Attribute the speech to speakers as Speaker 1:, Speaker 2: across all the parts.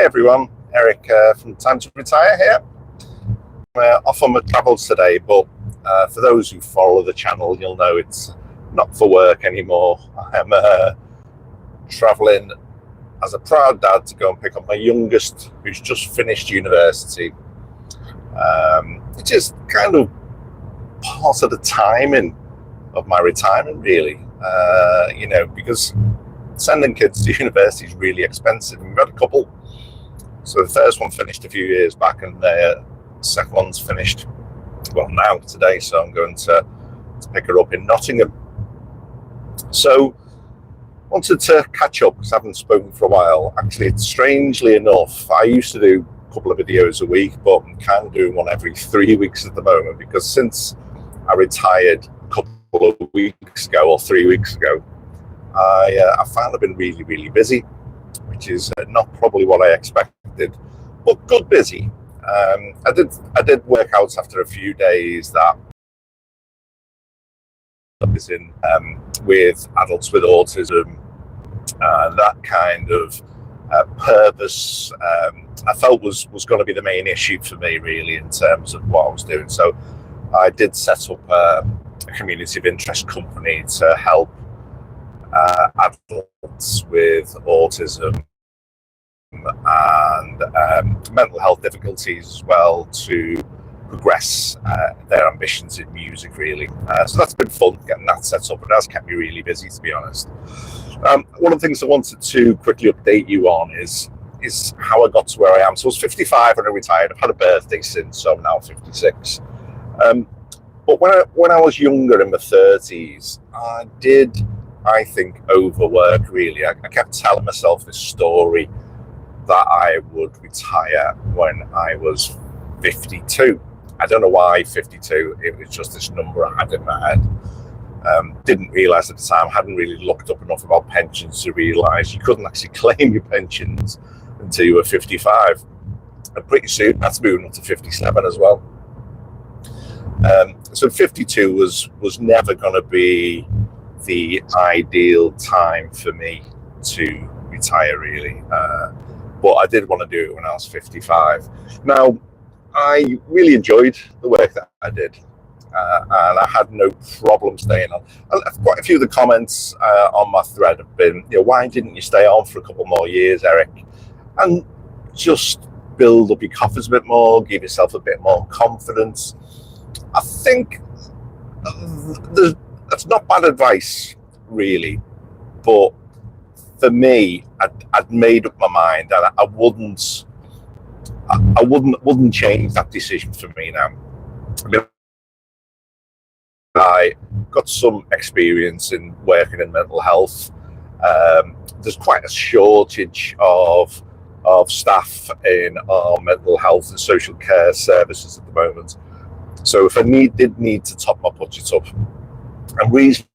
Speaker 1: everyone, Eric from Time2Retire here. Off on my travels today, but for those who follow the channel, you'll know it's not for work anymore. I'm travelling as a proud dad to go and pick up my youngest, who's just finished university, which is kind of part of the timing of my retirement, really. Because sending kids to university is really expensive. We've had a couple. So the first one finished a few years back, and the second one's finished, well, now, today. So I'm going to pick her up in Nottingham. So wanted to catch up because I haven't spoken for a while. Actually, it's strangely enough, I used to do a couple of videos a week, but I'm kind of doing one every 3 weeks at the moment, because since I retired a couple of weeks ago or 3 weeks ago, I found I've been really, really busy, which is not probably what I expected, but good busy. I did work out after a few days that I was in with adults with autism, that kind of purpose I felt was going to be the main issue for me, really, in terms of what I was doing. So I did set up a community of interest company to help adults with autism and mental health difficulties as well, to progress their ambitions in music, really. So that's been fun getting that set up. It has kept me really busy, to be honest. One of the things I wanted to quickly update you on is how I got to where I am. So I was 55 when I retired. I've had a birthday since, so I'm now 56. But when I was younger, in my 30s, I think, overwork, really. I kept telling myself this story that I would retire when I was 52. I don't know why 52, it was just this number I had in my head. Didn't realise at the time, hadn't really looked up enough about pensions to realise you couldn't actually claim your pensions until you were 55. And pretty soon that's moving up to 57 as well. So 52 was never going to be the ideal time for me to retire, really. But I did want to do it when I was 55. Now, I really enjoyed the work that I did, and I had no problem staying on. Quite a few of the comments on my thread have been, why didn't you stay on for a couple more years, Eric? And just build up your coffers a bit more, give yourself a bit more confidence. I think that's not bad advice, really, but for me, I'd made up my mind, and I wouldn't change that decision for me now. I mean, I got some experience in working in mental health. There's quite a shortage of staff in our mental health and social care services at the moment. So if I did need to top my budget up, I'm reasonably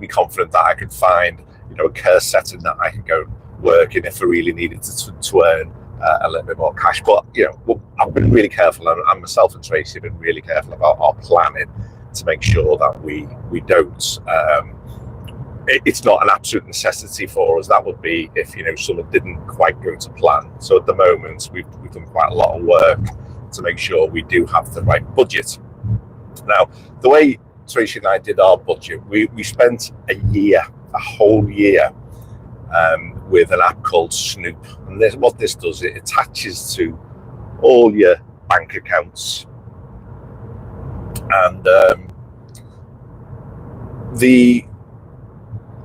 Speaker 1: confident that I could find, a care setting that I could go work in if I really needed to earn a little bit more cash. But I've been really careful, and myself and Tracy have been really careful about our planning to make sure that we don't. It's not an absolute necessity for us. That would be if something didn't quite go to plan. So at the moment, we've done quite a lot of work to make sure we do have the right budget. Now, the way Tracy and I did our budget, we spent a whole year with an app called Snoop. And what this does, it attaches to all your bank accounts. And the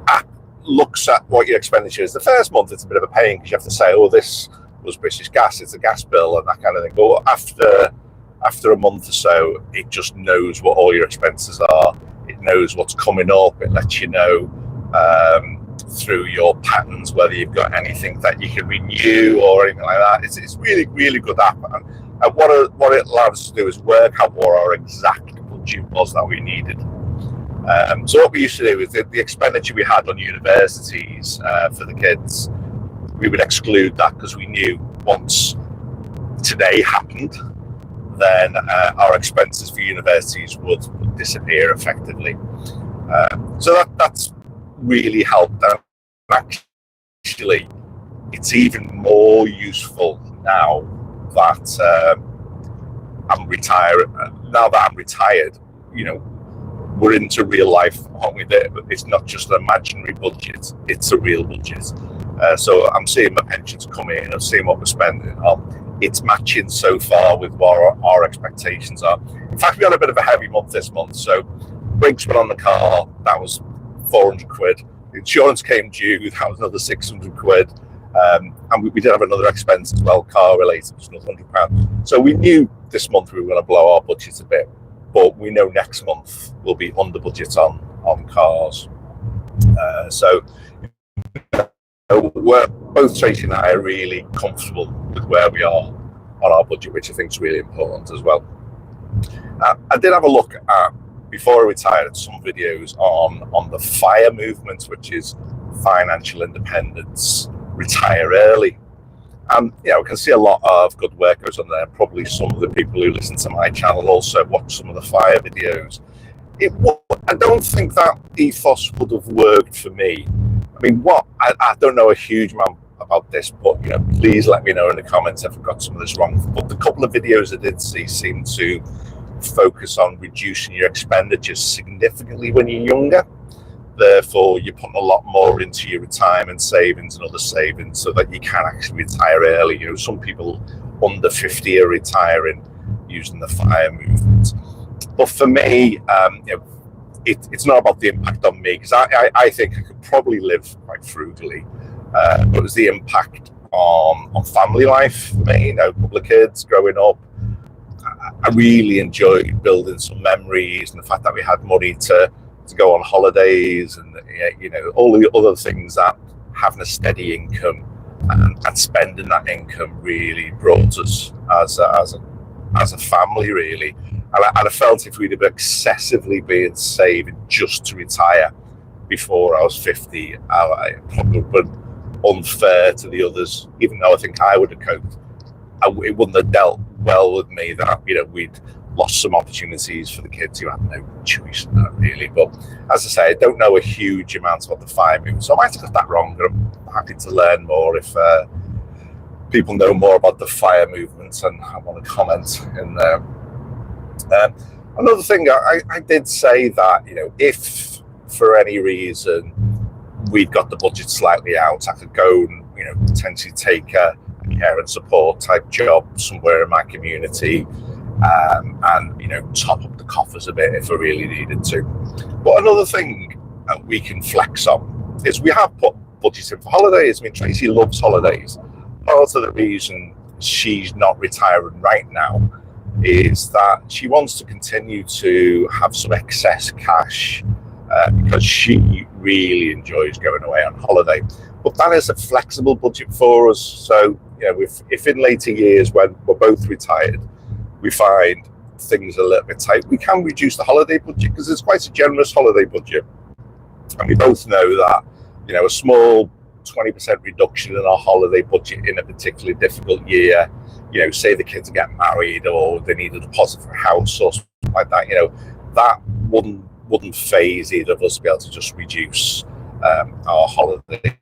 Speaker 1: app looks at what your expenditure is. The first month, it's a bit of a pain because you have to say, this was British Gas, it's a gas bill, and that kind of thing. But after a month or so, it just knows what all your expenses are. It knows what's coming up. It lets you know through your patterns whether you've got anything that you can renew or anything like that. It's really, really good app. And what it allows us to do is work out what our exact budget was that we needed. So what we used to do is the expenditure we had on universities for the kids, we would exclude that, because we knew once today happened, then our expenses for universities would disappear effectively. So that's really helped. And actually, it's even more useful now that I'm retired. Now that I'm retired, we're into real life, aren't we? It's not just an imaginary budget; it's a real budget. So I'm seeing my pensions come in. I'm seeing what we're spending on. It's matching so far with what our expectations are. In fact, we had a bit of a heavy month this month. So brakes went on the car. That was 400 quid. The insurance came due. That was another 600 quid. And we did have another expense as well, car related, which was another £100. So we knew this month we were going to blow our budget a bit, but we know next month we'll be under budget on cars. So we're both, Tracy and I, are really comfortable with where we are on our budget, which I think is really important as well. I did have a look at, before I retired, some videos on the FIRE movement, which is financial independence, retire early. And I can see a lot of good work goes on there. Probably some of the people who listen to my channel also watch some of the FIRE videos. I don't think that ethos would have worked for me. I mean, I don't know a huge amount about this, but please let me know in the comments if I got some of this wrong. But the couple of videos I did see seem to focus on reducing your expenditures significantly when you're younger. Therefore, you're putting a lot more into your retirement savings and other savings so that you can actually retire early. Some people under 50 are retiring using the FIRE movement. But for me, it's not about the impact on me, because I think I could probably live quite frugally. But it was the impact on family life for me. A couple of kids growing up. I really enjoyed building some memories, and the fact that we had money to go on holidays, and all the other things that having a steady income and spending that income really brought us as a family, really. And I felt if we'd have excessively been saving just to retire before I was 50, I probably would have been unfair to the others, even though I think I would have coped. It wouldn't have dealt well with me that we'd lost some opportunities for the kids who had no choice in that, really. But as I say, I don't know a huge amount about the FIRE movement, so I might have got that wrong, but I'm happy to learn more if people know more about the FIRE movement and I want to comment in there. Another thing, I did say that if for any reason we'd got the budget slightly out, I could go and potentially take a care and support type job somewhere in my community, and top up the coffers a bit if I really needed to. But another thing that we can flex on is we have put budgets in for holidays. I mean, Tracy loves holidays. Part of the reason she's not retiring right now is that she wants to continue to have some excess cash because she really enjoys going away on holiday. But that is a flexible budget for us. So if in later years when we're both retired we find things a little bit tight, we can reduce the holiday budget, because it's quite a generous holiday budget. And we both know that a small 20% reduction in our holiday budget in a particularly difficult year, say the kids get married or they need a deposit for a house or something like that, that wouldn't phase either of us to be able to just reduce our holiday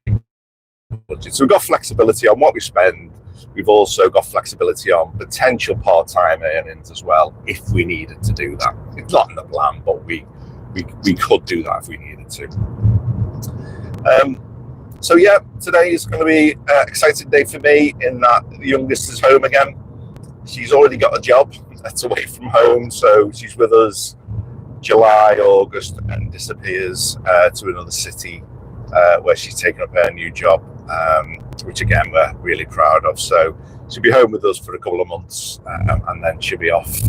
Speaker 1: budget. So we've got flexibility on what we spend. We've also got flexibility on potential part-time earnings as well, if we needed to do that. It's not in the plan, but we could do that if we needed to. So yeah, today is going to be an exciting day for me in that the youngest is home again. She's already got a job that's away from home, so she's with us July, August, and disappears to another city where she's taken up her new job, which again we're really proud of. So she'll be home with us for a couple of months, and then she'll be off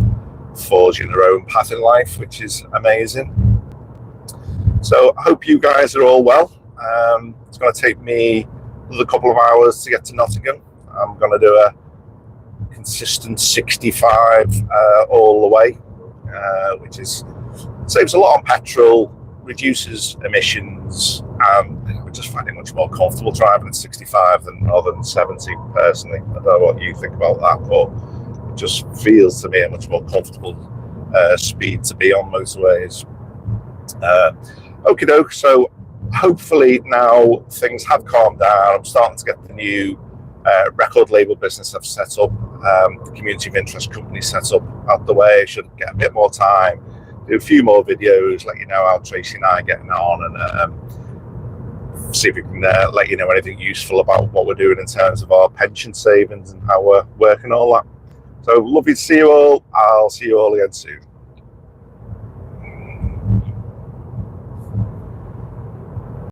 Speaker 1: forging her own path in life, which is amazing. So I hope you guys are all well. It's going to take me another couple of hours to get to Nottingham. I'm going to do a consistent 65 all the way, which saves a lot on petrol, reduces emissions, and we just find it much more comfortable driving at 65 rather than 70 personally. I don't know what you think about that, but it just feels to me a much more comfortable speed to be on motorways. Okie doke, so hopefully now things have calmed down. I'm starting to get the new record label business I've set up, the community of interest company set up out the way. Should get a bit more time, do a few more videos, let you know how Tracy and I are getting on, and see if we can let you know anything useful about what we're doing in terms of our pension savings and how we're working all that. So lovely to see you all. I'll see you all again soon.